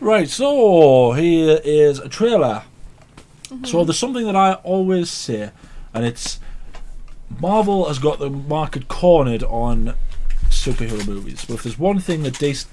Right, so here is a trailer. So there's something that I always say, and it's Marvel has got the market cornered on superhero movies. But if there's one thing that DC...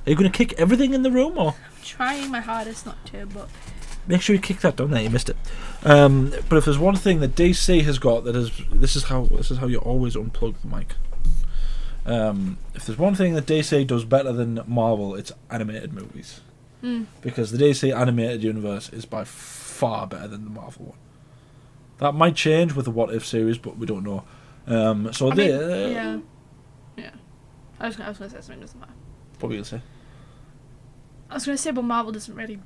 Are you going to kick everything in the room, or...? I'm trying my hardest not to, but... Make sure you kick that down there, you missed it. But if there's one thing that DC has got that is... This is how you always unplug the mic. If there's one thing that DC does better than Marvel, it's animated movies. Because the DC animated universe is by far better than the Marvel one. That might change with the What If series, but we don't know. Yeah. I was going to say something, doesn't matter. What were you going to say? I was going to say, but Marvel doesn't really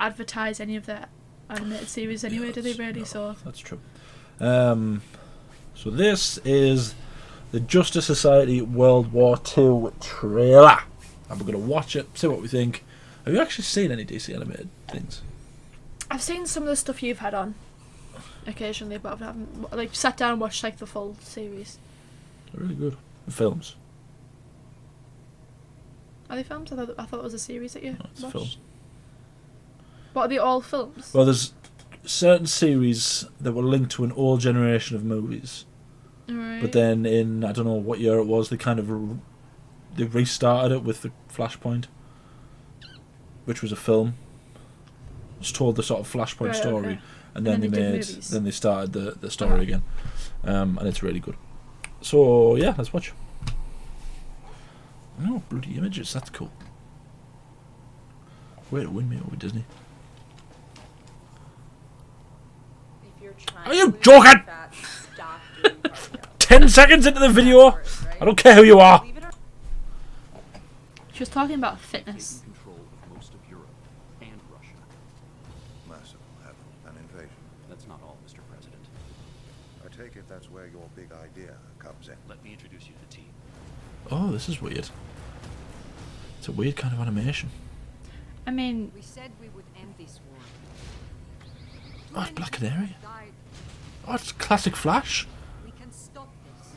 advertise any of their animated series anyway, do they really? No, so that's true. So this is the Justice Society World War II trailer. And we're going to watch it, see what we think. Have you actually seen any DC animated things? I've seen some of the stuff you've had on occasionally, but I haven't sat down and watched the full series. They're really good. The films. Are they films? I thought it was a series that you It's a watched. film. What, are they all films? Well, there's certain series that were linked to an old generation of movies. Right. But then in, I don't know what year it was, they restarted it with the Flashpoint, which was a film. It's told the sort of Flashpoint story, okay. and then they started the story again, and it's really good. So yeah, let's watch. Oh, bloody images! That's cool. Way to win me over Disney. Are you joking? 10 seconds into the video, I don't care who you are. She was talking about fitness. Control of most of Europe and Russia. Massive heaven, an invasion. That's not all, Mr. President. I take it that's where your big idea comes in. Let me introduce you to the team. Oh, this is weird. It's a weird kind of animation. I mean, We said we would end this war. Oh, it's Black Canary. Died. Oh, it's classic Flash. We can stop this.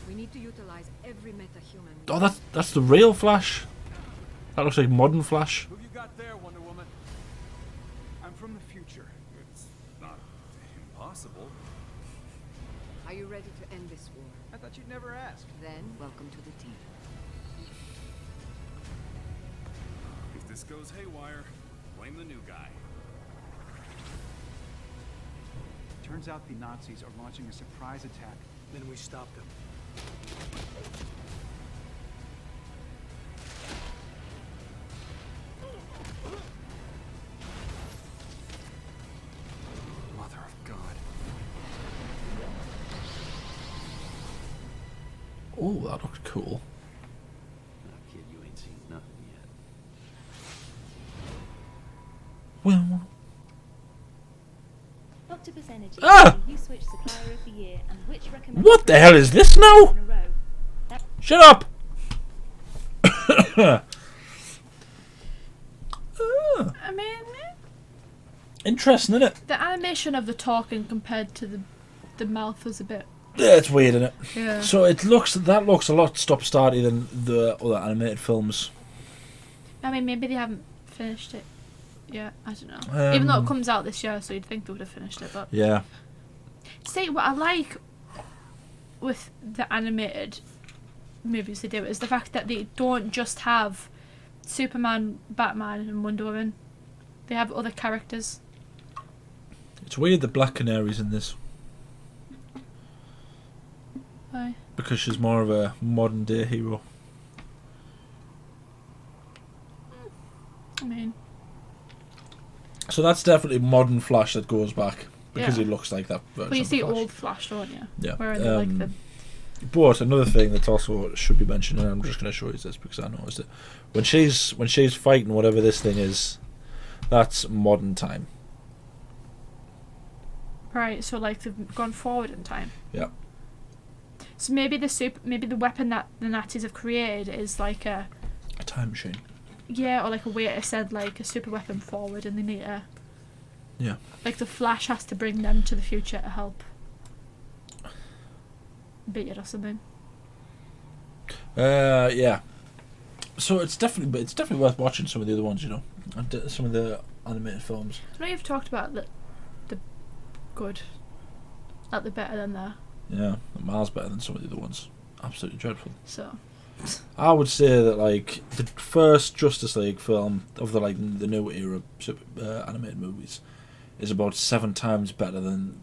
We need to utilize every metahuman. Oh, that's the real Flash. That looks like modern Flash. Who you got there, Wonder Woman? I'm from the future. It's not impossible. Are you ready to end this war? I thought you'd never ask. Then welcome to the team. If this goes haywire, blame the new guy. Turns out the Nazis are launching a surprise attack. Then we stop them. Mother of God. Oh, that looks cool. Nah, kid, you ain't seen nothing yet. Well, Octopus Energy. Ah! You switch supplier of the year and which recommended what the hell is this now? in a row. Shut up! I mean, Interesting, isn't it? the animation of the talking compared to the mouth was a bit. Yeah, it's weird, isn't it? Yeah. So that looks a lot stop-starty than the other animated films. I mean, maybe they haven't finished it yet. I don't know. Even though it comes out this year, so you'd think they would have finished it. But Yeah. see, what I like with the animated movies they do is the fact that they don't just have Superman, Batman, and Wonder Woman. They have other characters. It's weird that Black Canary's in this. Why? Because she's more of a modern day hero. I mean, So that's definitely modern Flash that goes back. Because Yeah. he looks like that version well, you of see Flash. old Flash, don't you? Yeah. Where they like the. But another thing that also should be mentioned, and I'm just going to show you this because I noticed it. When she's fighting whatever this thing is, that's modern time. Right, so like they've gone forward in time. Yeah. So maybe the weapon that the Nazis have created is like a time machine. Yeah, or like a way to send like a super weapon forward, and they need to. Yeah. Like the Flash has to bring them to the future to help. beat it or something. Yeah. So it's definitely worth watching some of the other ones, you know, and some of the animated films. I know you've talked about the good, like the better than that. Yeah, miles better than some of the other ones. Absolutely dreadful. So I would say that like the first Justice League film of the new era animated movies is about 7 times better than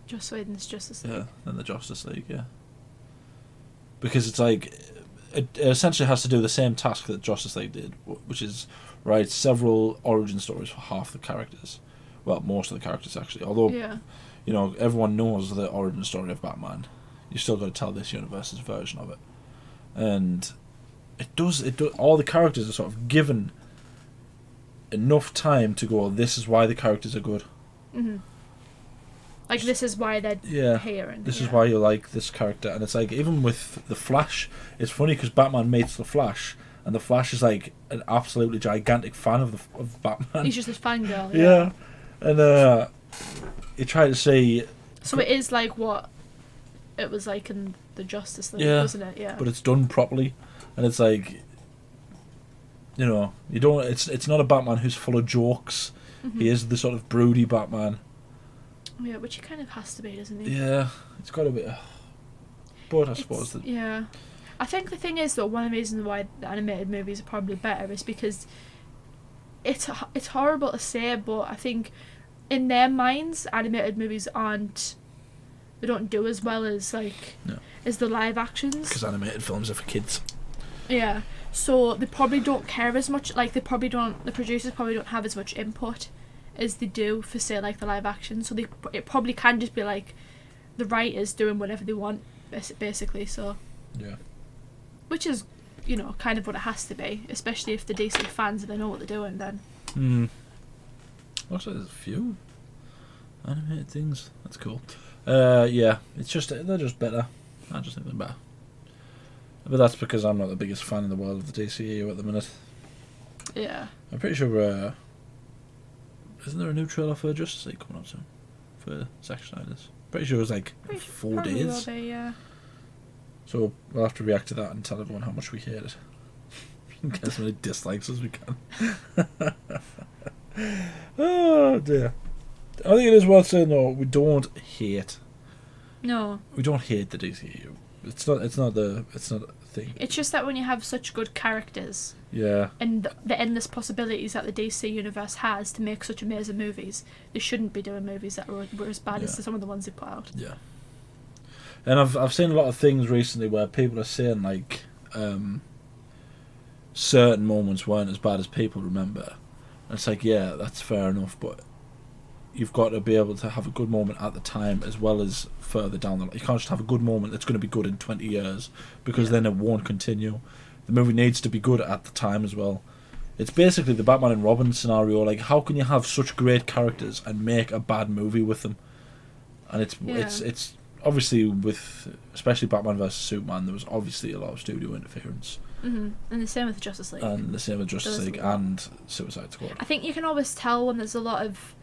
Joss Whedon's Justice League. than the Justice League, because it's like it essentially has to do the same task that Justice League did, which is write several origin stories for half the characters. Well, most of the characters actually. Although you know everyone knows the origin story of Batman, you still got to tell this universe's version of it, and it does. All the characters are sort of given enough time to go. This is why the characters are good. Mm-hmm. Like this is why they're here, and this is why you like this character. And it's like even with the Flash, it's funny because Batman meets the Flash, and the Flash is like an absolutely gigantic fan of Batman. He's just a fangirl. Yeah, and you try to say. So it is like what it was like in the Justice League, wasn't it? Yeah. But it's done properly, and it's like, you know, you don't. It's not a Batman who's full of jokes. Mm-hmm. He is the sort of broody Batman. Yeah, which he kind of has to be, doesn't he? Yeah, it's got a bit. But I suppose that. Yeah, I think the thing is though, one of the reasons why the animated movies are probably better is because it's horrible to say, but I think in their minds, animated movies they don't do as well as as the live actions. Because animated films are for kids. Yeah, so they probably don't care as much. Like the producers probably don't have as much input as they do for say like the live action. So it probably can just be like the writers doing whatever they want, basically. So yeah, which is kind of what it has to be, especially if the DC fans, if they know what they're doing, then. Also, there's a few animated things. That's cool. Yeah, it's just they're just better. I just think they're better. But that's because I'm not the biggest fan in the world of the DCEU at the minute. Yeah. I'm pretty sure. Isn't there a new trailer for Justice League coming up soon? For Zack Snyder's? Pretty sure it was like 4 days. Will be, yeah. So we'll have to react to that and tell everyone how much we hate it. Get as many dislikes as we can. Oh dear. I think it is worth saying though, we don't hate. No. We don't hate the DCEU. It's not a thing. It's just that when you have such good characters. Yeah. And the endless possibilities that the DC universe has to make such amazing movies, they shouldn't be doing movies that were as bad as some of the ones they put out. Yeah. And I've seen a lot of things recently where people are saying like certain moments weren't as bad as people remember. And it's like, yeah, that's fair enough, but you've got to be able to have a good moment at the time as well as further down the line. You can't just have a good moment that's going to be good in 20 years because then it won't continue. The movie needs to be good at the time as well. It's basically the Batman and Robin scenario. Like, how can you have such great characters and make a bad movie with them? And it's obviously with especially Batman vs Superman, there was obviously a lot of studio interference. Mm-hmm. And the same with Justice League. And the same with Justice League and Suicide Squad. I think you can always tell when there's a lot of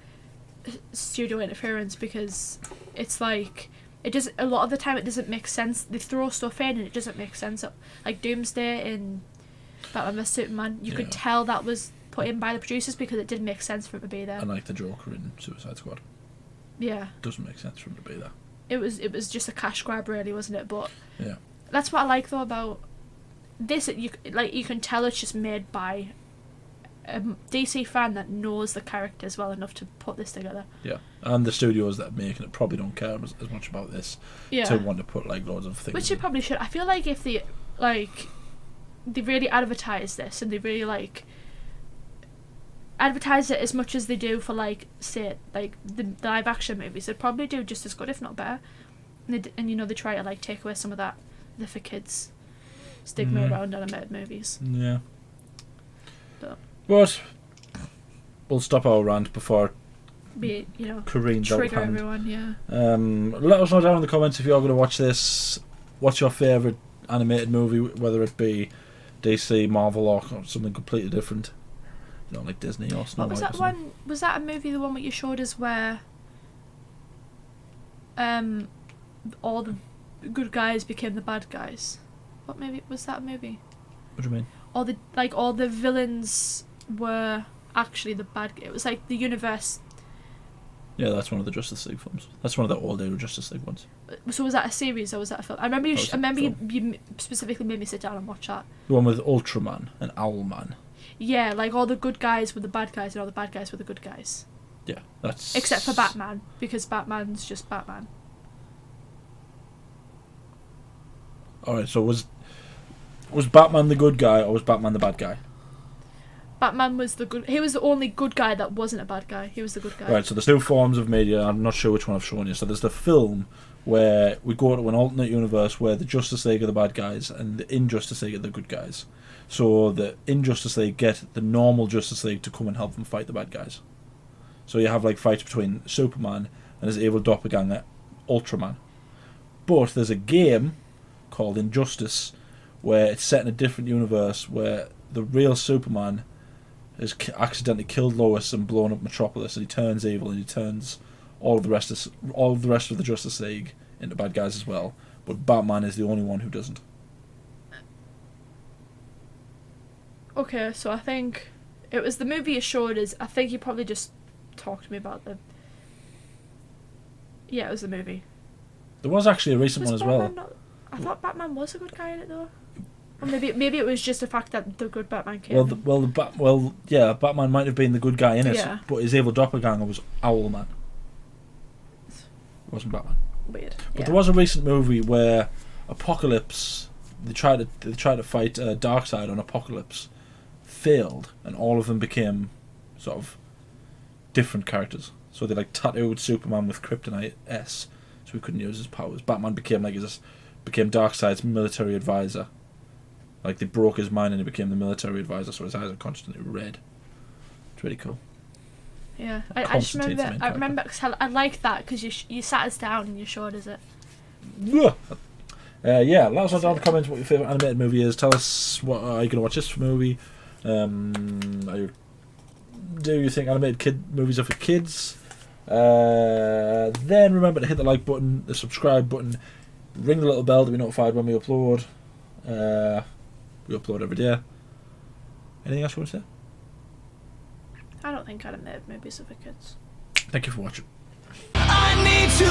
studio interference because it's like a lot of the time it doesn't make sense. They throw stuff in and it doesn't make sense. Like Doomsday in Batman vs Superman, you could tell that was put in by the producers because it didn't make sense for it to be there. And like the Joker in Suicide Squad. Yeah. It doesn't make sense for him to be there. It was just a cash grab really, wasn't it? But yeah. That's what I like though about this. You can tell it's just made by a DC fan that knows the characters well enough to put this together. Yeah, and the studios that are making it probably don't care as much about this to want to put like loads of things. Which they probably should. I feel like if they really advertise this and they really advertise it as much as they do for say the live action movies, they'd probably do just as good if not better. And they try to take away some of that the for kids stigma around animated movies. Yeah. But we'll stop our rant before careens trigger out everyone. Yeah. Let us know down in the comments if you're going to watch this. What's your favourite animated movie, whether it be DC, Marvel, or something completely different? Like Disney or Snow White. What was that one? Was that a movie? The one that you showed us where all the good guys became the bad guys. What movie was that? A movie? What do you mean? All the villains were actually the bad. It was like the universe. Yeah, that's one of the Justice League films. That's one of the all-day Justice League ones. So was that a series or was that a film? I remember That was a you specifically made me sit down and watch that. The one with Ultraman and Owlman. Yeah, like all the good guys were the bad guys and all the bad guys were the good guys. Yeah, that's... Except for Batman, because Batman's just Batman. Alright, so was Batman the good guy or was Batman the bad guy? Batman was the good. He was the only good guy that wasn't a bad guy. He was the good guy. Right, so there's two forms of media. I'm not sure which one I've shown you. So there's the film where we go to an alternate universe where the Justice League are the bad guys and the Injustice League are the good guys. So the Injustice League get the normal Justice League to come and help them fight the bad guys. So you have like fights between Superman and his evil doppelganger, Ultraman. But there's a game called Injustice where it's set in a different universe where the real Superman has accidentally killed Lois and blown up Metropolis, and he turns evil and he turns all of the rest of the Justice League into bad guys as well. But Batman is the only one who doesn't. Okay, so I think it was the movie you showed us. I think you probably just talked to me about the. Yeah, it was the movie. There was actually a recent one as well. I thought Batman was a good guy in it though. Or maybe it was just the fact that the good Batman came. Yeah, Batman might have been the good guy in it, Yeah. but his evil doppelganger was Owlman. It wasn't Batman. Weird. But there was a recent movie where Apocalypse, they tried to fight Darkseid on Apocalypse, failed, and all of them became sort of different characters. So they like tattooed Superman with Kryptonite S, so he couldn't use his powers. Batman became Darkseid's military advisor. Like they broke his mind and he became the military advisor, so his eyes are constantly red. It's really cool. Yeah, I just remember. I remember because I liked that because you sat us down and you showed us it. Yeah, let us know down in the comments what your favourite animated movie is. Tell us what are you going to watch this movie. Do you think animated movies are for kids? Then remember to hit the like button, the subscribe button, ring the little bell to be notified when we upload. We upload every day. Anything else you want to say? I don't think animated movies are for kids. Thank you for watching. I need to